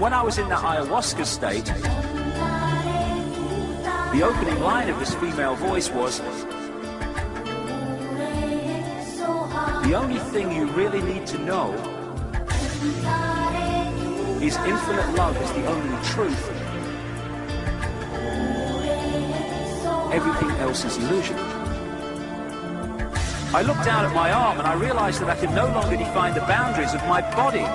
when I was in that ayahuasca state, the opening line of this female voice was, the only thing you really need to know is infinite love is the only truth. Everything else is illusion. I looked down at my arm and I realized that I could no longer define the boundaries of my body.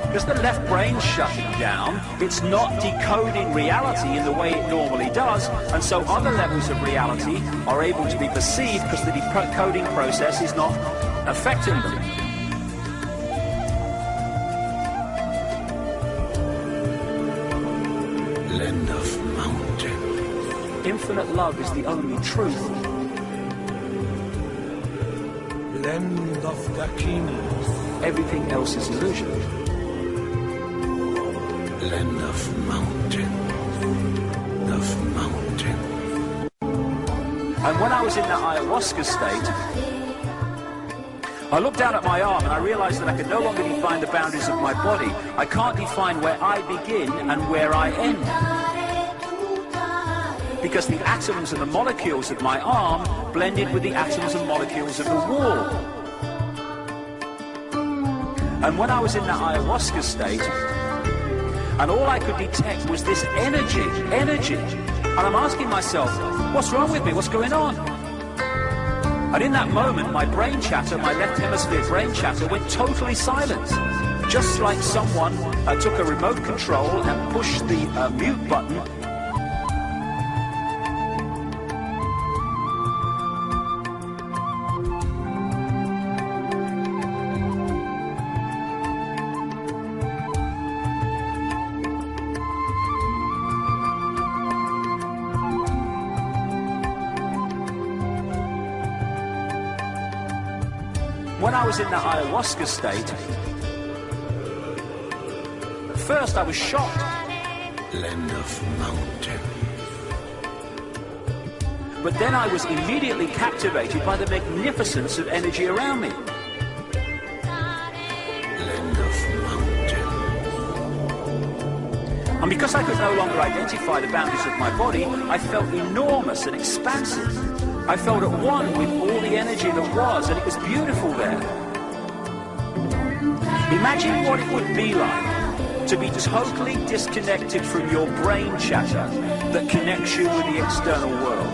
Because the left brain's shutting down, it's not decoding reality in the way it normally does, and so other levels of reality are able to be perceived because the decoding process is not affecting them. Land of mountain. Infinite love is the only truth. Land of Dakini. Everything else is illusion. Land of mountain. And when I was in that ayahuasca state, I looked down at my arm and I realized that I could no longer define the boundaries of my body. I can't define where I begin and where I end. Because the atoms and the molecules of my arm blended with the atoms and molecules of the wall. And when I was in that ayahuasca state, and all I could detect was this energy. And I'm asking myself, what's wrong with me? What's going on? And in that moment, my brain chatter, my left hemisphere brain chatter went totally silent. Just like someone took a remote control and pushed the mute button. When I was in that ayahuasca state, first I was shocked. Land of mountain. But then I was immediately captivated by the magnificence of energy around me. Land of mountain. And because I could no longer identify the boundaries of my body, I felt enormous and expansive. I felt at one with all the energy that was, and it was beautiful there. Imagine what it would be like to be totally disconnected from your brain chatter that connects you with the external world.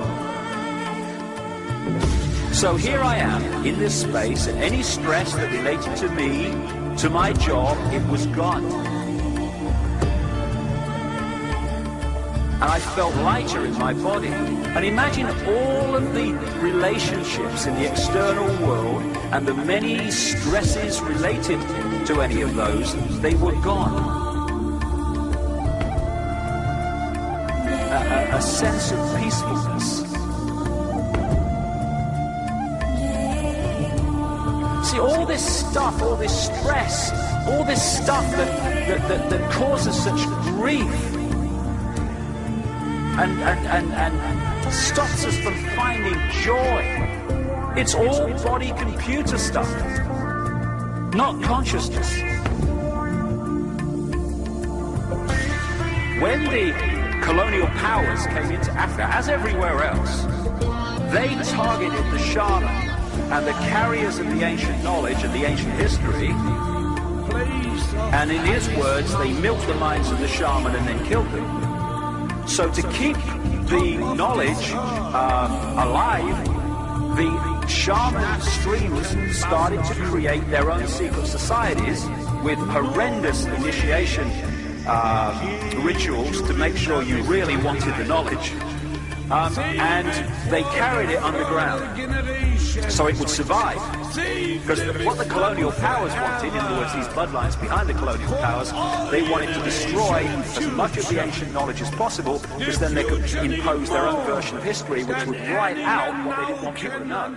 So here I am in this space, and any stress that related to me, to my job, it was gone. And I felt lighter in my body. And imagine all of the relationships in the external world and the many stresses related to any of those, they were gone. A sense of peacefulness. See, all this stuff, all this stress, all this stuff that causes such grief, and stops us from finding joy. It's all body-computer stuff, not consciousness. When the colonial powers came into Africa, as everywhere else, they targeted the shaman and the carriers of the ancient knowledge and the ancient history, and in his words, they milked the minds of the shaman and then killed them. So to keep the knowledge alive, the shaman streams started to create their own secret societies with horrendous initiation rituals to make sure you really wanted the knowledge. And they carried it underground so it would survive. Because what the colonial powers wanted, in other words, these bloodlines behind the colonial powers, they wanted to destroy as much of the ancient knowledge as possible, because then they could impose their own version of history, which would write out what they didn't want people to know.